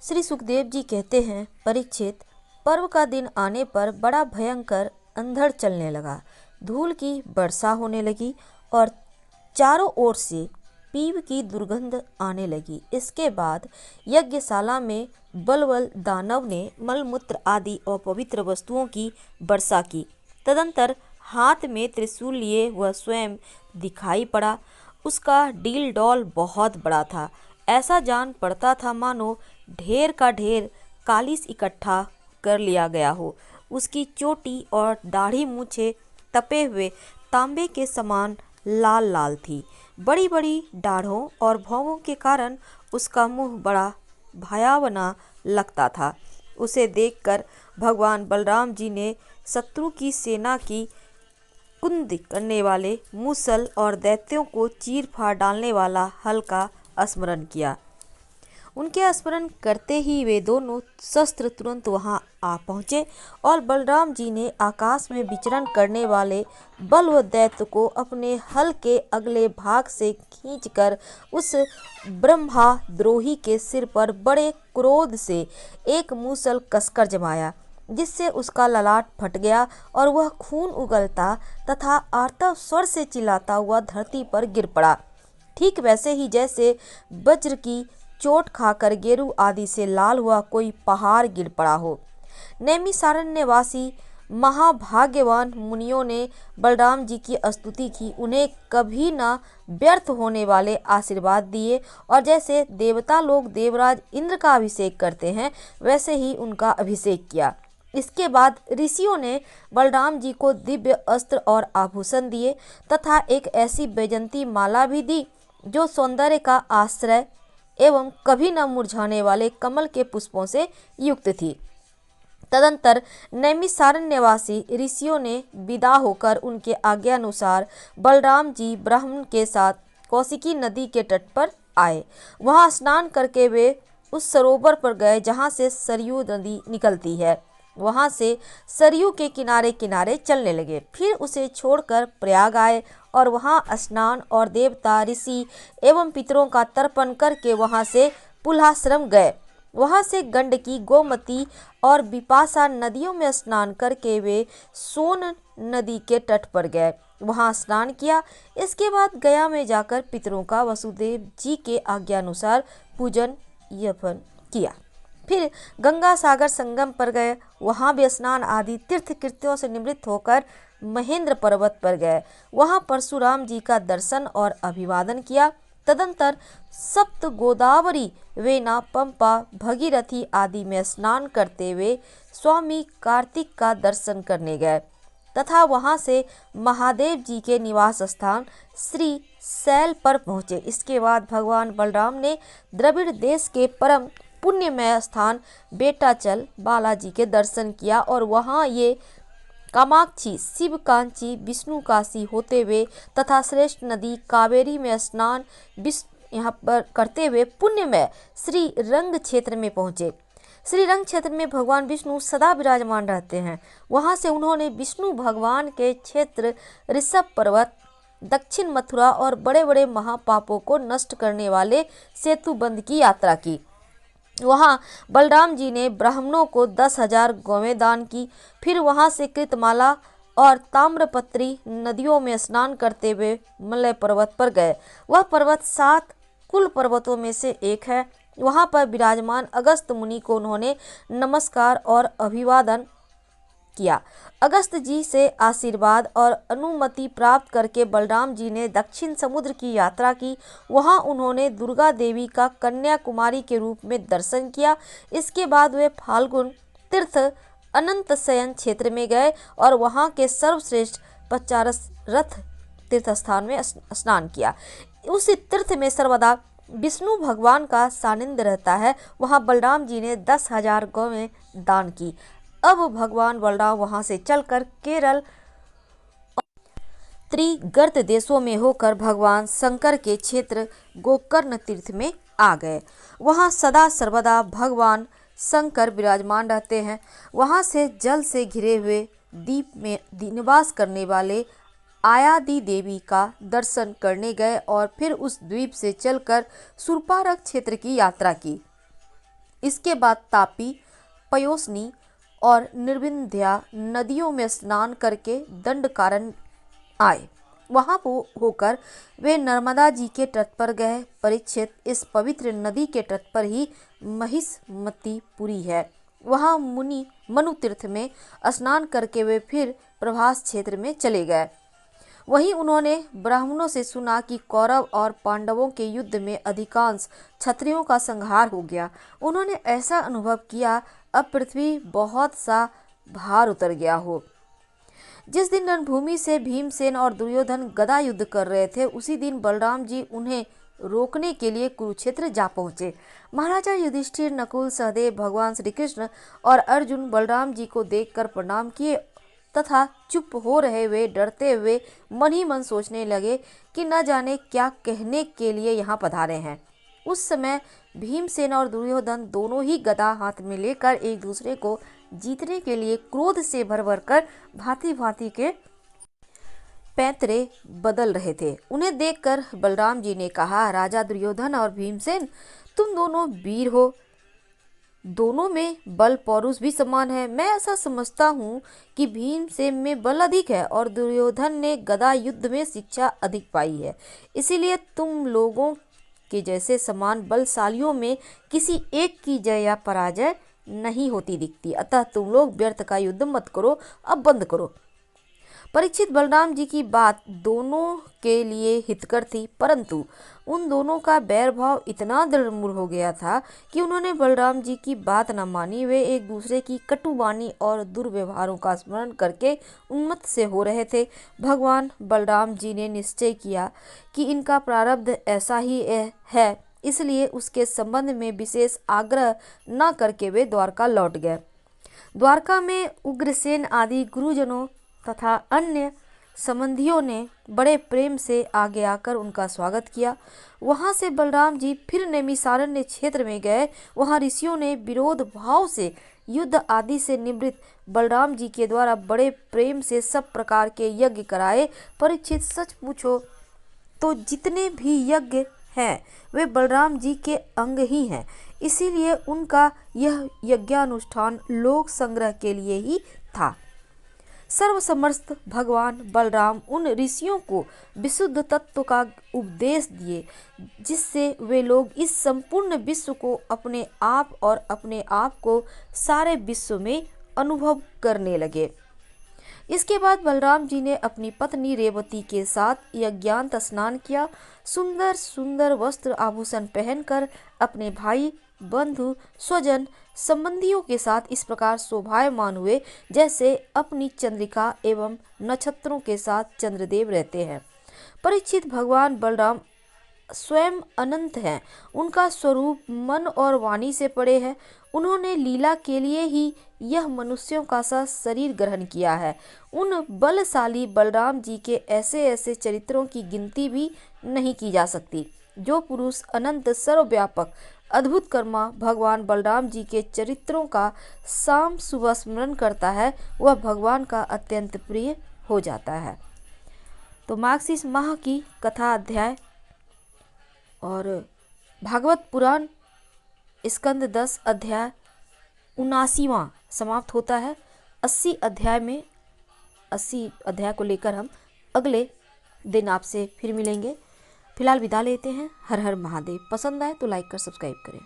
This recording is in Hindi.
श्री सुखदेव जी कहते हैं, परीक्षित, पर्व का दिन आने पर बड़ा भयंकर अंधड़ चलने लगा। धूल की वर्षा होने लगी और चारों ओर से पीप की दुर्गंध आने लगी। इसके बाद यज्ञशाला में बलवल दानव ने मलमूत्र आदि अपवित्र वस्तुओं की वर्षा की। तदंतर हाथ में त्रिशूल लिए वह स्वयं दिखाई पड़ा। उसका डील डॉल बहुत बड़ा था। ऐसा जान पड़ता था मानो ढेर का ढेर कालीस इकट्ठा कर लिया गया हो। उसकी चोटी और दाढ़ी मूछें तपे हुए तांबे के समान लाल लाल थी। बड़ी बड़ी दाढ़ों और भौहों के कारण उसका मुंह बड़ा भयावना लगता था। उसे देखकर भगवान बलराम जी ने शत्रु की सेना की कुंद करने वाले मूसल और दैत्यों को चीर फाड़ डालने वाला हल का स्मरण किया। उनके स्मरण करते ही वे दोनों शस्त्र तुरंत वहां आ पहुंचे और बलराम जी ने आकाश में विचरण करने वाले बलव दैत्य को अपने हल के अगले भाग से खींचकर उस ब्रह्माद्रोही के सिर पर बड़े क्रोध से एक मूसल कसकर जमाया, जिससे उसका ललाट फट गया और वह खून उगलता तथा आर्तव स्वर से चिल्लाता हुआ धरती पर गिर पड़ा। ठीक वैसे ही जैसे वज्र की चोट खाकर गेरू आदि से लाल हुआ कोई पहाड़ गिर पड़ा हो। नैमिषारण्यवासी महाभाग्यवान मुनियों ने बलराम जी की स्तुति की, उन्हें कभी न व्यर्थ होने वाले आशीर्वाद दिए और जैसे देवता लोग देवराज इंद्र का अभिषेक करते हैं वैसे ही उनका अभिषेक किया। इसके बाद ऋषियों ने बलराम जी को दिव्य अस्त्र और आभूषण दिए तथा एक ऐसी वैजंती माला भी दी जो सौंदर्य का आश्रय एवं कभी न मुरझाने वाले कमल के पुष्पों से युक्त थी। तदंतर नैमिषारण्यवासी ऋषियों ने विदा होकर उनके आज्ञानुसार बलराम जी ब्राह्मण के साथ कौशिकी नदी के तट पर आए। वहां स्नान करके वे उस सरोवर पर गए जहां से सरयू नदी निकलती है। वहां से सरयू के किनारे किनारे चलने लगे। फिर उसे छोड़कर प्रयाग आए और वहां स्नान और देवता ऋषि एवं पितरों का तर्पण करके वहां से पुल्हाश्रम गए। वहां से गंडकी, गोमती और बिपाशा नदियों में स्नान करके वे सोन नदी के तट पर गए, वहां स्नान किया। इसके बाद गया में जाकर पितरों का वसुदेव जी के आज्ञानुसार पूजन यपन किया। फिर गंगा सागर संगम पर गए, वहां भी स्नान आदि तीर्थ कृत्यों से निवृत्त होकर महेंद्र पर्वत पर गए। वहां परशुराम जी का दर्शन और अभिवादन किया। तदंतर सप्त गोदावरी, वेना, पंपा, भगीरथी आदि में स्नान करते हुए स्वामी कार्तिक का दर्शन करने गए तथा वहां से महादेव जी के निवास स्थान श्री शैल पर पहुँचे। इसके बाद भगवान बलराम ने द्रविड़ देश के परम पुण्यमय स्थान बेटाचल बालाजी के दर्शन किया और वहां ये कामाक्षी, शिव कांची, विष्णु काशी होते हुए तथा श्रेष्ठ नदी कावेरी में स्नान यहाँ पर करते हुए पुण्यमय श्री रंग क्षेत्र में पहुँचे। श्री रंग क्षेत्र में भगवान विष्णु सदा विराजमान रहते हैं। वहां से उन्होंने विष्णु भगवान के क्षेत्र ऋषभ पर्वत, दक्षिण मथुरा और बड़े बड़े महापापों को नष्ट करने वाले सेतुबंध की यात्रा की। वहां बलराम जी ने ब्राह्मणों को 10,000 गौवें दान की। फिर वहां से कृतमाला और ताम्रपत्री नदियों में स्नान करते हुए मलय पर्वत पर गए। वह पर्वत 7 कुल पर्वतों में से एक है। वहां पर विराजमान अगस्त मुनि को उन्होंने नमस्कार और अभिवादन किया। अगस्त जी से आशीर्वाद और अनुमति प्राप्त करके बलराम जी ने दक्षिण समुद्र की यात्रा की। वहां उन्होंने दुर्गा देवी का कन्याकुमारी के रूप में दर्शन किया। इसके बाद वे फाल्गुन तीर्थ अनंत शयन क्षेत्र में गए और वहां के सर्वश्रेष्ठ 50 रथ तीर्थ स्थान में स्नान किया। उस तीर्थ में सर्वदा विष्णु भगवान का सानिध्य रहता है। वहां बलराम जी ने 10,000 गौवें दान की। अब भगवान बलराम वहां से चलकर केरल त्रिगर्त देशों में होकर भगवान शंकर के क्षेत्र गोकर्ण तीर्थ में आ गए। वहां सदा सर्वदा भगवान शंकर विराजमान रहते हैं। वहां से जल से घिरे हुए द्वीप में निवास करने वाले आयादी देवी का दर्शन करने गए और फिर उस द्वीप से चलकर सुरपारक क्षेत्र की यात्रा की। इसके बाद तापी, पयोस्नी और निर्विंध्या नदियों में स्नान करके दंडकारण्य आए। वहां होकर वे नर्मदा जी के तट पर गए। परीक्षित, इस पवित्र नदी के तट पर ही महिष्मतीपुरी है। वहां मनु तीर्थ में स्नान करके वे फिर प्रभास क्षेत्र में चले गए। वहीं उन्होंने ब्राह्मणों से सुना कि कौरव और पांडवों के युद्ध में अधिकांश क्षत्रियों का संहार हो गया। उन्होंने ऐसा अनुभव किया अब पृथ्वी बहुत सा भार उतर गया हो। जिस दिन रणभूमि से भीमसेन और दुर्योधन गदा युद्ध कर रहे थे, उसी दिन बलराम जी उन्हें रोकने के लिए कुरुक्षेत्र जा पहुंचे। महाराजा युधिष्ठिर, नकुल, सहदेव, भगवान श्री कृष्ण और अर्जुन बलराम जी को देखकर प्रणाम किए तथा चुप हो रहे वे डरते हुए मन ही मन सोचने लगे कि न जाने क्या कहने के लिए यहाँ पधारे हैं। उस समय भीमसेन और दुर्योधन दोनों ही गदा हाथ में लेकर एक दूसरे को जीतने के लिए क्रोध से भर भर कर भांति भांति के पैंतरे बदल रहे थे। उन्हें देखकर बलराम जी ने कहा, राजा दुर्योधन और भीमसेन, तुम दोनों वीर हो, दोनों में बल पौरुष भी समान है। मैं ऐसा समझता हूँ कि भीमसेन में बल अधिक है और दुर्योधन ने गदा युद्ध में शिक्षा अधिक पाई है। इसीलिए तुम लोगों के जैसे समान बलशालियों में किसी एक की जय या पराजय नहीं होती दिखती। अतः तुम लोग व्यर्थ का युद्ध मत करो, अब बंद करो। परीक्षित, बलराम जी की बात दोनों के लिए हितकर थी, परंतु उन दोनों का बैर भाव इतना दृढ़ हो गया था कि उन्होंने बलराम जी की बात न मानी। वे एक दूसरे की कटुवाणी और दुर्व्यवहारों का स्मरण करके उन्मत्त से हो रहे थे। भगवान बलराम जी ने निश्चय किया कि इनका प्रारब्ध ऐसा ही है, इसलिए उसके संबंध में विशेष आग्रह न करके वे द्वारका लौट गए। द्वारका में उग्रसेन आदि गुरुजनों तथा अन्य संबंधियों ने बड़े प्रेम से आगे आकर उनका स्वागत किया। वहां से बलराम जी फिर नैमिषारण्य क्षेत्र में गए। वहां ऋषियों ने विरोध भाव से युद्ध आदि से निवृत्त बलराम जी के द्वारा बड़े प्रेम से सब प्रकार के यज्ञ कराए। परीक्षित, सच पूछो तो जितने भी यज्ञ हैं वे बलराम जी के अंग ही हैं, इसीलिए उनका यह यज्ञानुष्ठान लोक संग्रह के लिए ही था। सर्वसमर्थ भगवान बलराम उन ऋषियों को विशुद्ध तत्व का उपदेश दिए, जिससे वे लोग इस संपूर्ण विश्व को अपने आप और अपने आप को सारे विश्व में अनुभव करने लगे। इसके बाद बलराम जी ने अपनी पत्नी रेवती के साथ यज्ञांत स्नान किया। सुंदर सुंदर वस्त्र आभूषण पहनकर अपने भाई, बंधु, स्वजन, संबंधियों के साथ इस प्रकार शोभायमान हुए जैसे अपनी चंद्रिका एवं नक्षत्रों के साथ चंद्रदेव रहते हैं। परीक्षित, भगवान बलराम स्वयं अनंत हैं। उनका स्वरूप मन और वाणी से परे है। उन्होंने लीला के लिए ही यह मनुष्यों का सा शरीर ग्रहण किया है। उन बलशाली बलराम जी के ऐसे ऐसे चरित्रों की गिनती भी नहीं की जा सकती। जो पुरुष अनंत सर्वव्यापक अद्भुत कर्मा भगवान बलराम जी के चरित्रों का शाम सुबह स्मरण करता है, वह भगवान का अत्यंत प्रिय हो जाता है। तो मार्गशीर्ष माह की कथा अध्याय और भागवत पुराण स्कंद 10 अध्याय 79वां समाप्त होता है। 80 अध्याय को लेकर हम अगले दिन आपसे फिर मिलेंगे। फिलहाल विदा लेते हैं। हर हर महादेव। पसंद आए तो लाइक कर सब्सक्राइब करें।